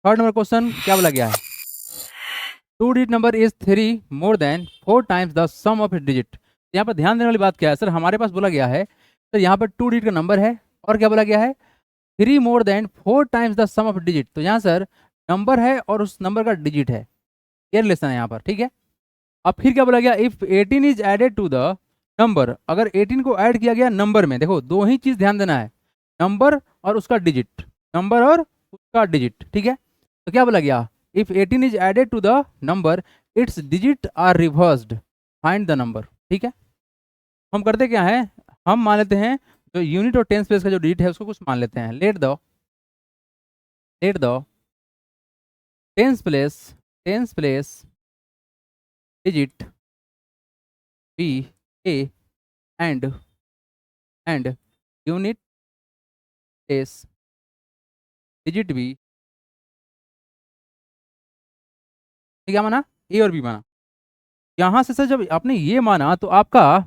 Third number question क्या बोला गया है, two digit number is 3 more than 4 times the sum of it digit. यहाँ पर ध्यान देने वाली बात क्या है सर, हमारे पास बोला गया है सर यहाँ पर 2 डिजिट का नंबर है और क्या बोला गया है 3 more than 4 times the sum of digit. तो यहाँ सर नंबर है और उस नंबर का डिजिट है, ये रिलेशन है यहाँ पर, ठीक है। अब फिर क्या बोला गया, if 18 is added to the number, अगर 18 को ऐड किया गया नंबर में, देखो दो ही चीज ध्यान देना है, नंबर और उसका डिजिट, नंबर और उसका डिजिट, ठीक है। तो क्या बोला गया, if 18 is added to the number its digit are reversed, find the number, ठीक है। हम करते क्या है, हम मान लेते हैं जो यूनिट और टेंस प्लेस का जो डिजिट है उसको कुछ मान लेते हैं, let the tens place digit B a and unit place digit b, क्या माना, ए और बी माना। यहां से सर जब आपने ये माना तो आपका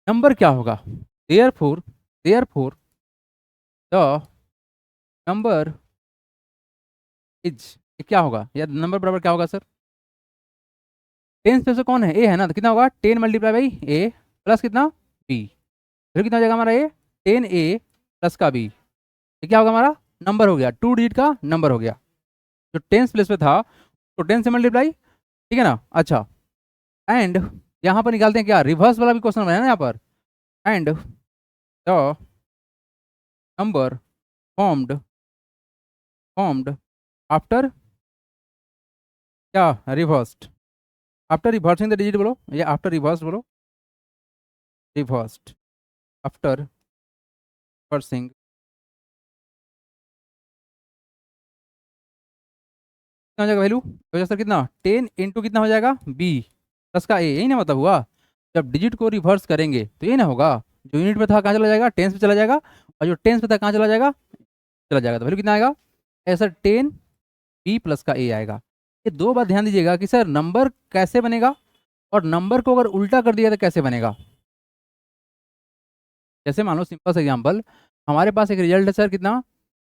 नंबर क्या होगा, देयरफॉर द नंबर इज, क्या होगा या नंबर बराबर क्या होगा सर, टेंस प्लेस में कौन है, ए है ना, तो कितना होगा 10 मल्टीप्लाई बाई ए प्लस कितना बी, फिर कितना हो जाएगा हमारा ये 10 ए प्लस का बी, ये क्या होगा हमारा नंबर हो गया, 2 डिजिट का नंबर हो गया। जो टेंस प्लेस पे था तो 10 से मल्टीप्लाई, ठीक है ना। अच्छा एंड यहाँ पर निकालते हैं क्या, रिवर्स वाला भी क्वेश्चन बनाया ना यहाँ पर, and the number formed after क्या, reversed, after reversing the digit बोलो, या आफ्टर रिवर्स बोलो, रिवर्स्ड आफ्टर रिवर्सिंग, कितना हो जाएगा वैल्यू, हो जाएगा सर कितना 10 इंटू कितना हो जाएगा बी प्लस का ए, यही ना मतलब हुआ, जब डिजिट को रिवर्स करेंगे तो ये ना होगा, जो यूनिट पे था कहाँ चला जाएगा, टेंस पे चला जाएगा, और जो टेंस पे था कहाँ चला जाएगा, तो वैल्यू कितना आएगा, सर 10 बी प्लस का ए आएगा। ये दो बात ध्यान दीजिएगा कि सर नंबर कैसे बनेगा और नंबर को अगर उल्टा कर दिया तो कैसे बनेगा। जैसे मान लो सिंपल सा एग्जांपल, हमारे पास एक रिजल्ट है सर कितना,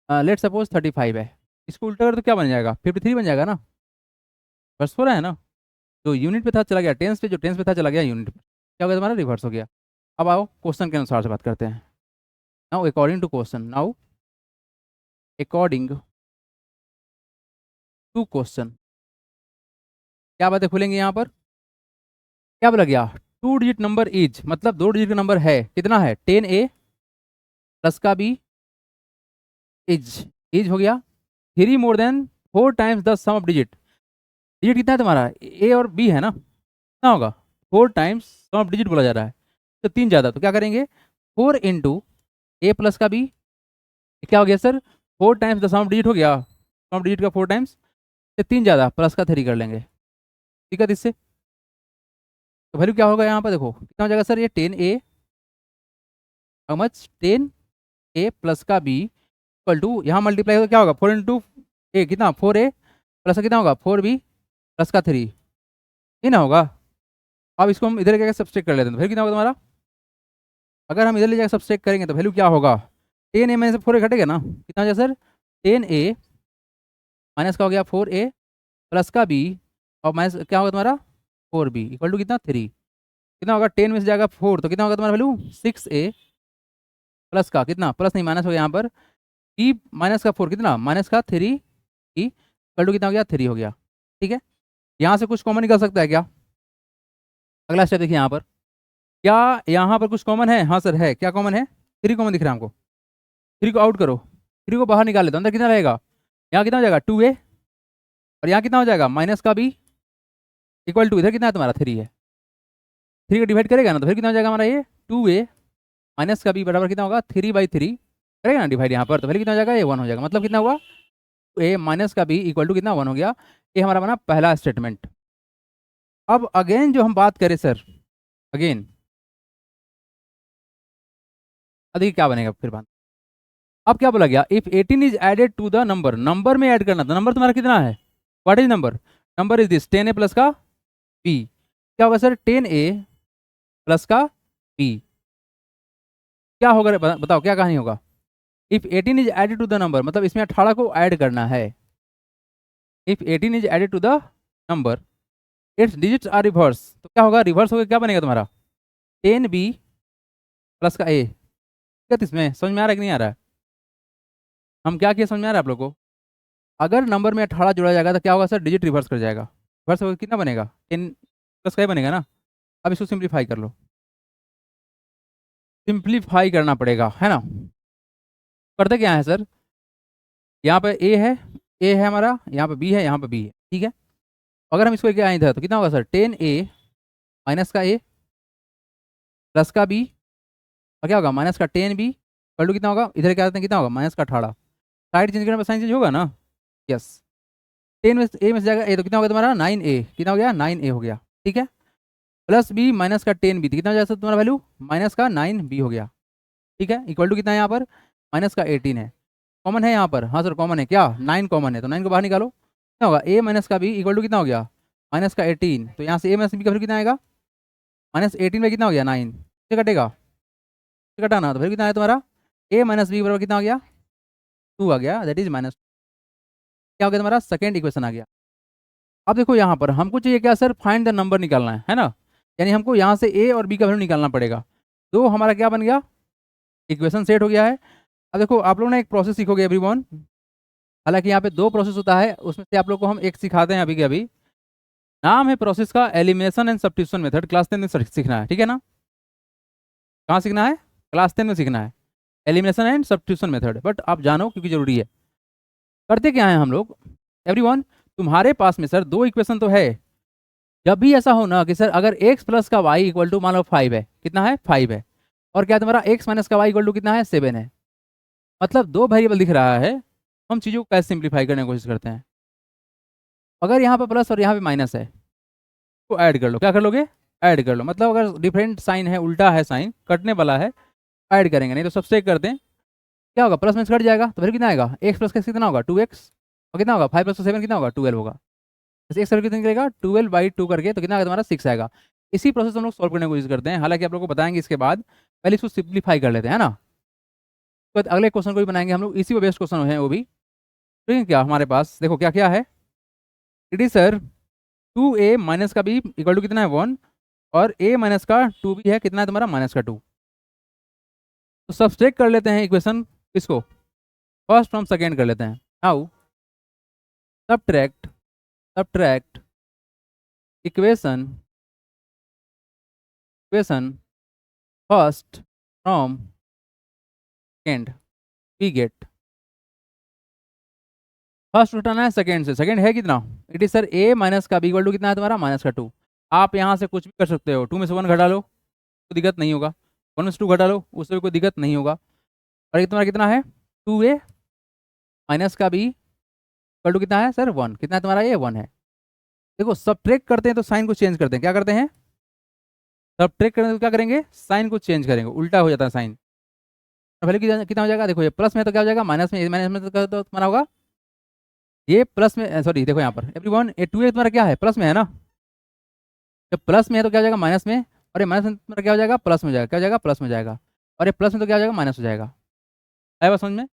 लेट सपोज 35 है, इसको उल्टा कर तो क्या बन जाएगा 53 बन जाएगा ना, बस हो रहा है ना, जो यूनिट पे था चला गया टेंस पे, जो टेंस पे था चला गया यूनिट पे, क्या हो गया तुम्हारा रिवर्स हो गया। अब आओ क्वेश्चन के अनुसार से बात करते हैं, now according to question, now according to question, क्या बातें खुलेंगी यहाँ पर, क्या बोला गया 2 डिजिट नंबर इज, मतलब 2 डिजिट का नंबर है, कितना है 10 ए प्लस का बी इज हो गया 3 more than 4 times the sum of digit, digit कितना है तुम्हारा ए और बी है ना, कितना होगा 4 टाइम्स सम ऑफ डिजिट बोला जा रहा है, तो 3 ज़्यादा, तो क्या करेंगे 4 इंटू ए प्लस का बी, क्या हो गया sir 4 times the sum of digit हो गया, सम ऑफ डिजिट का 4 टाइम्स, तो 3 ज़्यादा प्लस का 3 कर लेंगे, ठीक है, इससे तो वैल्यू क्या होगा यहाँ पर देखो कितना हो जाएगा सर, ये 10 A how much 10 a plus का बी इक्वल टू, यहाँ मल्टीप्लाई होगा क्या होगा 4 इंटू ए कितना 4 ए प्लस का कितना होगा 4 बी प्लस का 3, ये ना होगा। अब इसको हम इधर क्या सब्सट्रैक्ट कर लेते हैं, तो फिर कितना होगा तुम्हारा, अगर हम इधर ले जाकर सब्सट्रैक्ट करेंगे तो वैल्यू क्या होगा 10 ए में से 4 ए घटेगा ना, कितना हो जाएगा सर 10 ए माइनस का हो गया 4 ए प्लस का बी, और माइनस क्या होगा तुम्हारा 4 बी इक्वल टू कितना 3, कितना होगा 10 में से जाएगा 4, तो कितना होगा तुम्हारा वैल्यू 6 ए प्लस का कितना, प्लस नहीं माइनस हो गया यहाँ पर, ई माइनस का 4 कितना माइनस का 3 ई इक्वल टू कितना हो गया 3 हो गया, ठीक है। यहाँ से कुछ कॉमन निकल सकता है क्या, अगला स्टेप देखिए यहाँ पर, क्या यहाँ पर कुछ कॉमन है, हाँ सर है, क्या कॉमन है 3 कॉमन दिख रहा है हमको, 3 को आउट करो, 3 को बाहर निकाल लेते अंदर कितना रहेगा, यहाँ कितना हो जाएगा 2 ए और यहाँ कितना हो जाएगा माइनस का बी इक्वल टू, इधर कितना है तुम्हारा 3 है, 3 को डिवाइड करेगा ना तो फिर कितना हो जाएगा हमारा ये 2 ए माइनस का बी बराबर कितना होगा 3/3 करेगा ना डिवाइड यहाँ पर, तो फिर कितना हो जाएगा ये 1 हो जाएगा, मतलब कितना हुआ ए माइनस का बी इक्वल टू कितना 1 हो गया, ये हमारा बना पहला स्टेटमेंट। अब अगेन जो हम बात करें सर, अगेन अब देखिए क्या बनेगा फिर बात, अब क्या बोला गया if 18 is added to the number, number में ऐड करना था, नंबर तुम्हारा कितना है what is number, number is this 10 a plus का बी, क्या होगा सर 10 ए प्लस का बी, क्या होगा बताओ क्या कहानी होगा, if 18 is added to the number, मतलब इसमें 18 को ऐड करना है, if 18 is added to the number its digits are reverse, तो क्या होगा, रिवर्स होकर क्या बनेगा तुम्हारा 10b प्लस का a। क्या इसमें समझ में आ रहा है कि नहीं आ रहा है? हम क्या किया समझ में आ रहा है आप लोग को? अगर नंबर में 18 जोड़ा जाएगा तो क्या होगा सर, डिजिट रिवर्स कर जाएगा। रिवर्स होकर कितना बनेगा, 10 प्लस का a बनेगा ना। अब इसको सिंप्लीफाई कर लो, सिंप्लीफाई करना पड़ेगा है ना। करते क्या है सर, यहाँ पे a है हमारा, यहाँ पे b है, यहाँ पे b है, ठीक है। अगर हम इसको क्या इधर तो कितना होगा सर, 10a माइनस का a प्लस का b, और क्या होगा माइनस का 10b कर लो, कितना होगा इधर क्या करते हैं, कितना होगा माइनस का 18। साइड चेंज करने पर साइन चेंज होगा ना, यस। 10 में a में से जाएगा a, तो कितना हो गया तुम्हारा 9a, कितना हो गया 9a हो गया, ठीक है। प्लस b माइनस का 10b, तो कितना हो जाएगा सर तुम्हारा वैल्यू माइनस का 9b हो गया, ठीक है। इक्वल टू कितना है यहाँ पर, माइनस का 18 है। कॉमन है यहाँ पर, हाँ सर कॉमन है, क्या 9 कॉमन है, तो 9 को बाहर निकालो, कितना होगा a माइनस का b इक्वल टू कितना हो गया माइनस का 18। तो यहाँ से a माइनस b का फिर कितना आएगा, माइनस 18 में कितना हो गया 9 से कटेगा, कटाना, तो फिर कितना है तुम्हारा a माइनस b बराबर कितना हो गया 2 आ गया, दैट इज माइनस, क्या हो गया तुम्हारा सेकेंड इक्वेशन आ गया। अब देखो यहाँ पर हमको चाहिए क्या सर, फाइंड द नंबर निकालना है ना। यानी हमको यहाँ से a और b का वैल्यू निकालना पड़ेगा। तो हमारा क्या बन गया, इक्वेशन सेट हो गया है। अब देखो आप लोग ना एक प्रोसेस सीखोगे एवरीवन, हालांकि यहाँ पे 2 प्रोसेस होता है, उसमें से आप लोग को हम एक सिखाते हैं अभी के अभी। नाम है प्रोसेस का elimination and substitution method, class 10 में सीखना है, ठीक है ना। कहाँ सीखना है, क्लास 10 में सीखना है elimination and substitution method, but आप जानो क्योंकि जरूरी है। करते क्या है हम लोग एवरीवन, तुम्हारे पास में सर 2 इक्वेशन तो है। जब भी ऐसा हो ना कि सर अगर x प्लस का y इक्वल टू मान लो 5 है, कितना है 5 है, और क्या तुम्हारा x माइनस का y इक्वल टू कितना है 7 है, मतलब 2 वेरिएबल दिख रहा है। हम चीज़ों को कैसे सिंप्लीफाई करने की कोशिश करते हैं, अगर यहाँ पे प्लस और यहाँ पे माइनस है तो ऐड कर लो, क्या कर लोगे ऐड कर लो, मतलब अगर डिफरेंट साइन है, उल्टा है साइन, कटने वाला है, ऐड करेंगे, नहीं तो सबसे करते हैं, क्या होगा प्लस में कट जाएगा, तो फिर कितना आएगा x प्लस कितना होगा 2x, और कितना होगा 5 प्लस 7 कितना होगा 12 होगा, एक सर्किल कितना निकलेगा 12/2 करके, तो कितना आएगा तुम्हारा 6 आएगा। इसी प्रोसेस हम लोग सॉल्व करने की कोशिश करते हैं, हालांकि आप लोग को बताएंगे इसके बाद, पहले इसको सिंप्लीफाई कर लेते हैं ना। तो अगले क्वेश्चन को भी बनाएंगे हम लोग, इसी वो बेस्ट क्वेश्चन है वो भी, ठीक है। क्या हमारे पास देखो क्या क्या है, it is sir 2a minus का b इक्वल टू कितना है 1, और a माइनस का 2b है, कितना है तुम्हारा माइनस का 2। तो सब्सट्रैक्ट कर लेते हैं इक्वेशन, इसको फर्स्ट फ्रॉम सेकेंड कर लेते हैं। How, subtract subtract equation equation first from second, we get, first उठाना है सेकेंड से, सेकेंड है कितना, it is sir a minus का b इक्वल टू कितना है तुम्हारा माइनस का 2। आप यहाँ से कुछ भी कर सकते हो, 2 में से 1 घटा लो कोई दिक्कत नहीं होगा, 1 में से 2 घटा लो उससे भी कोई दिक्कत नहीं होगा। और ये तुम्हारा कितना है 2a माइनस का b इक्वल टू कितना है सर 1, कितना है तुम्हारा ये 1 है। देखो सब्ट्रैक्ट करते हैं तो साइन को चेंज करते हैं, क्या करते हैं सब्ट्रैक्ट करते हैं तो क्या करेंगे साइन को चेंज करेंगे, उल्टा हो जाता है साइन। पहले कितना हो जाएगा, देखो ये प्लस में तो क्या हो जाएगा माइनस में, माइनस में तो तुम्हारा होगा ये प्लस में, सॉरी देखो यहाँ पर एवरीवन ये 2a तुम्हारा क्या है प्लस में है ना, जब प्लस में है तो क्या हो जाएगा माइनस में, और ये माइनस में तुम्हारा क्या हो जाएगा प्लस में हो जाएगा, क्या हो जाएगा प्लस में जाएगा, और ये प्लस में तो क्या हो जाएगा माइनस हो जाएगा। आया बात समझ में,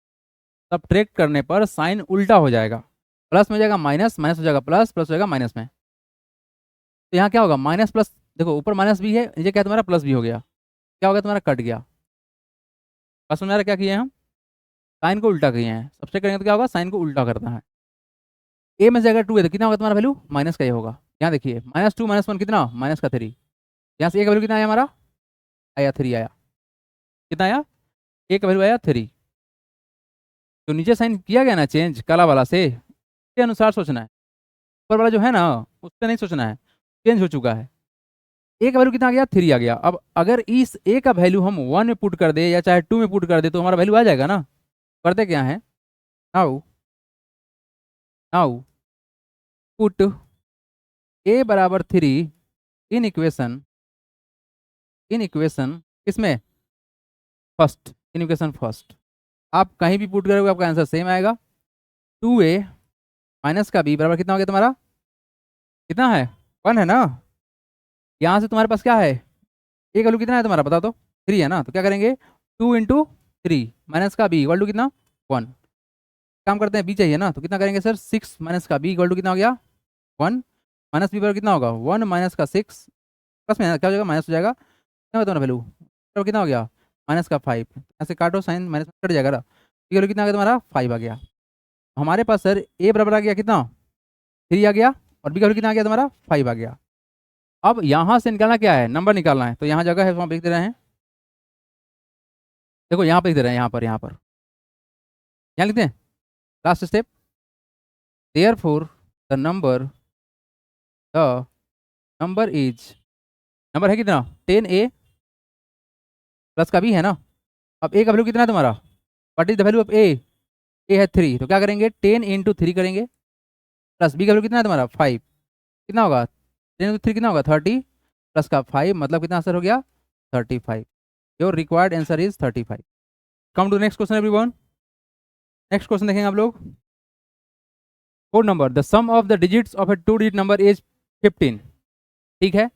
सब्ट्रैक्ट करने पर साइन उल्टा हो जाएगा, प्लस में हो जाएगा माइनस, माइनस हो जाएगा प्लस, प्लस हो जाएगा माइनस में। तो यहाँ क्या होगा माइनस प्लस, देखो ऊपर माइनस भी है, नीचे क्या तुम्हारा प्लस भी हो गया, क्या होगा तुम्हारा कट गया। बात समझ आ रहा है क्या किए हैं हम, साइन को उल्टा किए हैं, सब्ट्रैक्ट करेंगे तो क्या होगा साइन को उल्टा करना है। ए में से अगर 2 है तो कितना होगा तुम्हारा वैल्यू माइनस का ये होगा, यहाँ देखिए -2 -1 कितना माइनस का 3, यहाँ से ए का वैल्यू कितना आया हमारा आया 3 आया, कितना आया ए का वैल्यू आया 3। तो नीचे साइन किया गया ना चेंज काला वाला से, के अनुसार सोचना है, ऊपर वाला जो है ना उससे नहीं सोचना है, चेंज हो चुका है। ए का वैल्यू कितना आ गया 3 आ गया। अब अगर इस ए का वैल्यू हम 1 में पुट कर दे या चाहे 2 में पुट कर दे तो हमारा वैल्यू आ जाएगा ना। करते क्या है, नाउ नाउ पुट ए बराबर 3 इन इक्वेशन किसमें फर्स्ट, इन इक्वेशन फर्स्ट। आप कहीं भी पुट करोगे आपका आंसर सेम आएगा। 2a माइनस का b बराबर कितना हो गया तुम्हारा, कितना है 1 है ना। यहाँ से तुम्हारे पास क्या है ए का वैल्यू कितना है तुम्हारा बता दो 3 है ना, तो क्या करेंगे 2 × 3 माइनस का b इक्वल टू कितना 1। काम करते हैं, बी चाहिए ना, तो कितना करेंगे सर, 6 माइनस का बी इक्वल टू कितना हो गया 1, माइनस बी पर कितना होगा 1 माइनस का 6, प्लस में क्या हो जाएगा माइनस हो जाएगा, क्या होता है ना वैल्यू, तो कितना हो गया माइनस का 5, ऐसे काटो साइन माइनस में कट जाएगा ना, ये वैल्यू कितना आ गया तुम्हारा 5 आ गया। हमारे पास सर ए बराबर आ गया कितना 3 आ गया, और बी का वैल्यू कितना आ गया तुम्हारा 5 आ गया। अब यहाँ से निकालना क्या है, नंबर निकालना है, तो यहाँ जगह है, वहाँ लिख दे रहे हैं, देखो यहाँ पे लिख दे रहे हैं, यहाँ पर यहाँ लिखते हैं last step, therefore the number the number is, number है कितना 10a प्लस का बी है ना। अब ए का वैल्यू कितना है तुम्हारा, what is the value of a है 3, तो क्या करेंगे 10 इंटू 3 करेंगे, प्लस बी का वैल्यू कितना है तुम्हारा 5, कितना होगा 10 इंटू 3 कितना होगा 30, प्लस का 5 मतलब कितना आंसर हो गया 35। Your required answer is 35। Come to next question everyone. Next question देखेंगे आप लोग। Code number, the sum of the digits of a 2 digit number is 15, ठीक है।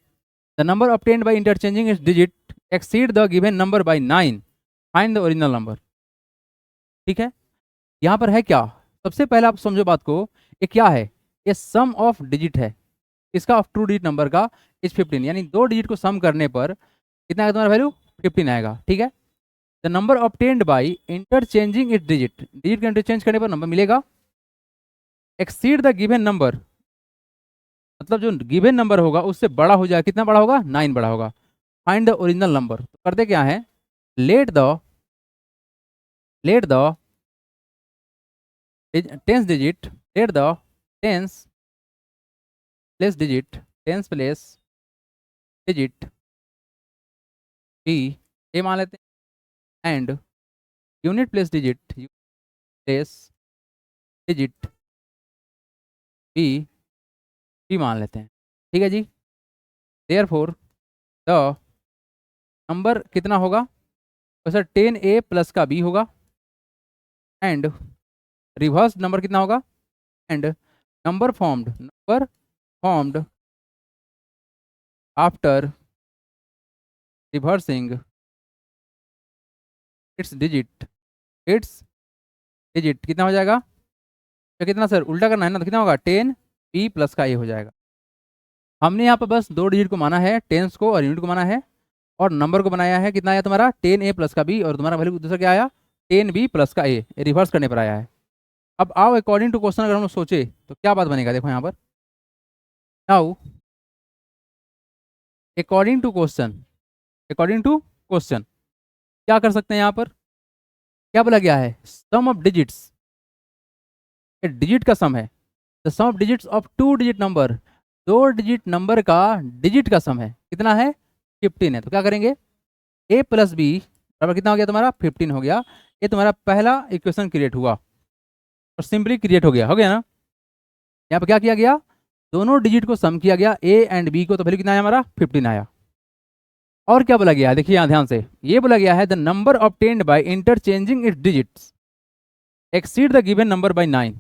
The number obtained by interchanging its digit exceed the given number by 9, find the original number, ठीक है। यहाँ पर है क्या, सबसे पहले आप समझो बात को, ये क्या है, ये सम ऑफ डिजिट है, इसका ऑफ 2 डिजिट नंबर का इज 15, यानी 2 डिजिट को सम करने पर कितना आएगा तुम्हारा वैल्यू 15 आएगा, ठीक है। The number obtained by interchanging it digit, digit का इंटरचेंज करने पर नंबर मिलेगा, एक्सीड द गिवन नंबर, मतलब जो गिवन नंबर होगा उससे बड़ा हो जाएगा, कितना बड़ा होगा 9 बड़ा होगा। फाइंड द ओरिजिनल नंबर, तो करते क्या है, let the tens digit, let the tens place digit, tens place digit B a मान लेते हैं, and unit place digit place digit b b मान लेते हैं, ठीक है जी। देयरफॉर द नंबर कितना होगा, तो सर 10a प्लस का b होगा, एंड रिवर्स नंबर कितना होगा, and number formed after reversing it's digit कितना हो जाएगा, तो कितना सर उल्टा करना है ना, तो कितना होगा 10b प्लस का a हो जाएगा। हमने यहाँ पर बस 2 डिजिट को माना है, टेंस को और यूनिट को माना है, और नंबर को बनाया है, कितना आया तुम्हारा 10a प्लस का b, और तुम्हारा वैल्यू दूसरा क्या आया 10b प्लस का a, रिवर्स करने पर आया है। अब आओ अकॉर्डिंग टू क्वेश्चन अगर हम लोग सोचे तो क्या बात बनेगा, देखो यहाँ पर नाउ अकॉर्डिंग टू क्वेश्चन क्या कर सकते हैं, यहाँ पर क्या बोला गया है, सम ऑफ डिजिट्स, डिजिट का सम है, the sum of digits of 2 digit number, 2 digit number का डिजिट का सम है, कितना है 15 है, तो क्या करेंगे a प्लस बी बराबर कितना हो गया तुम्हारा 15 हो गया। ये तुम्हारा पहला इक्वेशन क्रिएट हुआ, और सिंपली क्रिएट हो गया ना। यहाँ पर क्या किया गया, दोनों डिजिट को सम किया गया a एंड b को, तो वैल्यू कितना आया हमारा 15 आया। और क्या बोला गया है, देखिए यहाँ ध्यान से, ये बोला गया है the number obtained by interchanging it's digits exceed the given number by 9,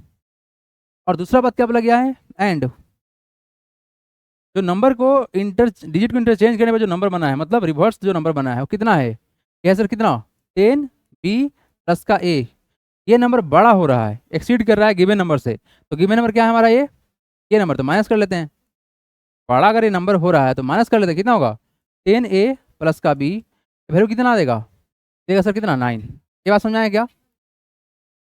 और दूसरा बात क्या बोला गया है, एंड जो नंबर को डिजिट को इंटरचेंज करने पर जो नंबर बना है, मतलब रिवर्स जो नंबर बना है वो कितना है, यह सर कितना 10b प्लस का a, ये नंबर बड़ा हो रहा है, एक्सीड कर रहा है गिवन नंबर से, तो गिवन नंबर क्या है हमारा ये नंबर, तो माइनस कर लेते हैं, बड़ा अगर ये नंबर हो रहा है तो माइनस कर लेते हैं, कितना होगा 10a प्लस का b, वैल्यू कितना देगा सर कितना 9। ये बात समझाएं क्या,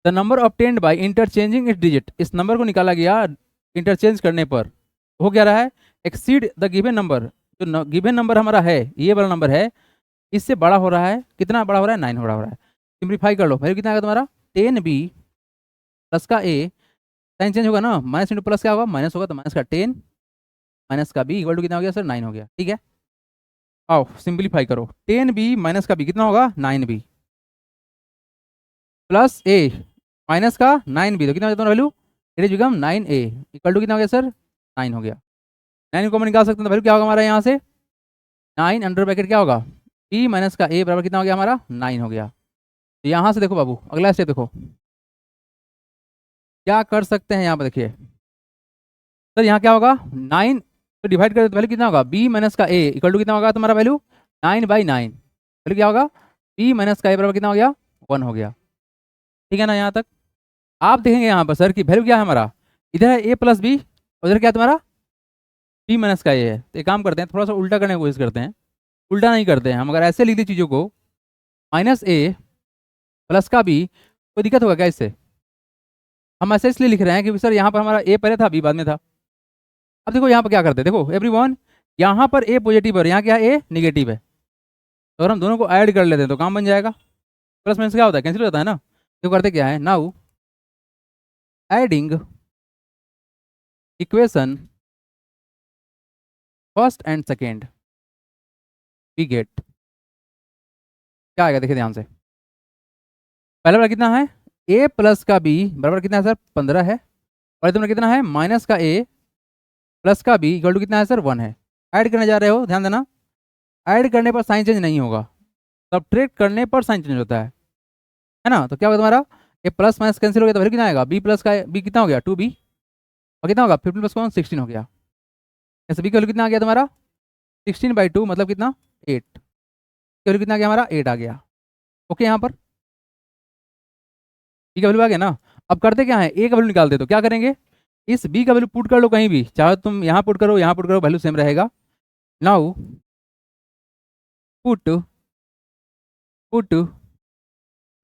the number obtained by interchanging it's digit, इस नंबर को निकाला गया इंटरचेंज करने पर, हो क्या रहा है एक्सीड द गिवन नंबर, जो गिवन नंबर हमारा है ये वाला नंबर है, इससे बड़ा हो रहा है, कितना बड़ा हो रहा है 9 बड़ा हो रहा है। सिंप्लीफाई कर लो, वैल्यू कितना आएगा तुम्हारा 10b प्लस का a, साइन चेंज होगा ना, माइनस इंटू प्लस क्या होगा माइनस होगा, तो माइनस का 10 माइनस का b इक्वल टू कितना हो गया सर 9 हो गया, ठीक है। आओ सिंप्लीफाई करो, 10b माइनस का b कितना होगा 9b प्लस a माइनस का 9b, तो कितना हो जाता है value, it is become 9a equal to कितना हो गया सर 9 हो गया। 9 को हम निकाल सकते हैं, तो वैल्यू क्या होगा हमारा यहाँ से 9 अंडर ब्रैकेट क्या होगा b माइनस का a बराबर कितना हो गया हमारा 9 हो गया। तो यहाँ से देखो बाबू अगला स्टेप देखो क्या कर सकते हैं, यहाँ पर देखिए सर यहाँ क्या होगा 9 तो डिवाइड कर दे तो वैल्यू कितना होगा b माइनस का a इक्वल टू कितना होगा तुम्हारा वैल्यू 9/9, वैल्यू क्या होगा b माइनस का a बराबर कितना हो गया 1 हो गया, ठीक है ना यहाँ तक। आप देखेंगे यहाँ पर सर कि वैल्यू क्या है हमारा, इधर है ए प्लस बी, उधर क्या है तुम्हारा बी माइनस का ए है। तो एक काम करते हैं, थोड़ा सा उल्टा करने की कोशिश करते हैं। उल्टा नहीं करते हैं हम, अगर ऐसे लिख दी चीज़ों को माइनस ए प्लस का बी, कोई दिक्कत होगा क्या इससे? हम ऐसे इसलिए लिख रहे हैं कि सर यहाँ पर हमारा ए पहले था बी बाद में था। अब देखो यहाँ पर क्या करते हैं, देखो एवरीवन, यहाँ पर ए पॉजिटिव है और यहाँ क्या है ए निगेटिव है। तो अगर हम दोनों को ऐड कर लेते हैं तो काम बन जाएगा। प्लस माइनस क्या होता है, कैंसिल हो जाता है ना। तो करते क्या है, now adding equation first and second we get, क्या आएगा देखिए ध्यान से। पहला वाला कितना है, ए प्लस का बी बराबर कितना है सर 15 है, और तुम्हारा कितना है माइनस का ए प्लस का बी इक्वल टू कितना है सर 1 है। ऐड करने जा रहे हो, ध्यान देना, ऐड करने पर साइन चेंज नहीं होगा, सब्ट्रैक्ट करने पर साइन चेंज होता है ना। तो क्या होगा तुम्हारा, ए प्लस माइनस कैंसिल हो गया तो फिर कितना आएगा, बी प्लस का बी कितना हो गया 2b, और कितना होगा 15 प्लस 1 16 हो गया। ऐसे बी का वैल्यू कितना आ गया तुम्हारा 16/2 मतलब कितना 8, का वैल्यू कितना आ गया हमारा 8 आ गया। ओके, यहाँ पर बी का वैल्यू आ गया ना। अब करते क्या है, ए का वैल्यू निकालते, तो क्या करेंगे, इस बी का वैल्यू पुट कर लो कहीं भी, चाहे तुम यहाँ पुट करो यहाँ पुट करो, वैल्यू सेम रहेगा। नाउ पुट पुट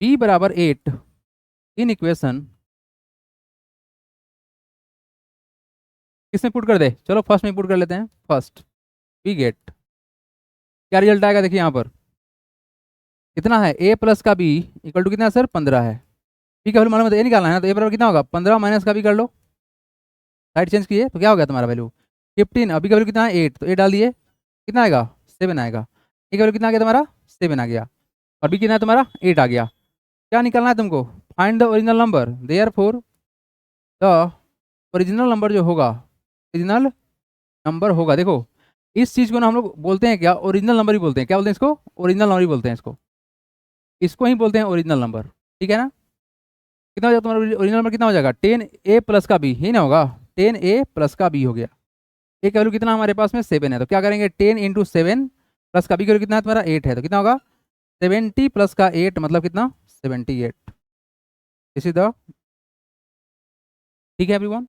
बी बराबर 8 इन इक्वेशन, किसमें पुट कर दे, चलो फर्स्ट में पुट कर लेते हैं, फर्स्ट वी गेट, क्या रिजल्ट आएगा देखिए यहाँ पर कितना है, ए प्लस का बी इक्वल टू कितना है सर 15 है। बी का वैल्यू मालूम है तो ए निकालना है ना, तो ए बराबर कितना होगा 15 माइनस का बी कर लो, साइड चेंज किए तो क्या हो गया तुम्हारा वैल्यू 15, अभी का वैल्यू कितना है 8, तो 8 डाल दिए कितना आएगा 7 आएगा। ए का वैल्यू कितना आ गया तुम्हारा 7 आ गया, और बी कितना है तुम्हारा 8 आ गया। क्या निकालना है तुमको, find the original number, therefore the original number जो होगा, ओरिजिनल नंबर होगा, देखो इस चीज़ को ना हम लोग बोलते हैं क्या, ओरिजिनल नंबर ही बोलते हैं, क्या बोलते हैं इसको, ओरिजिनल नंबर ही बोलते हैं इसको, इसको ही बोलते हैं ओरिजिनल नंबर, ठीक है ना। कितना हो जाएगा तुम्हारा ओरिजिनल नंबर, कितना हो जाएगा 10a प्लस का बी ही ना होगा, 10a प्लस का बी हो गया। ए का वैल्यू कितना हमारे पास में 7 है, तो क्या करेंगे 10 इंटू 7 प्लस का बी का वैल्यू कितना है तुम्हारा 8 है, तो कितना होगा 70 प्लस का 8 मतलब कितना 78। इसी द, ठीक है एवरीवन।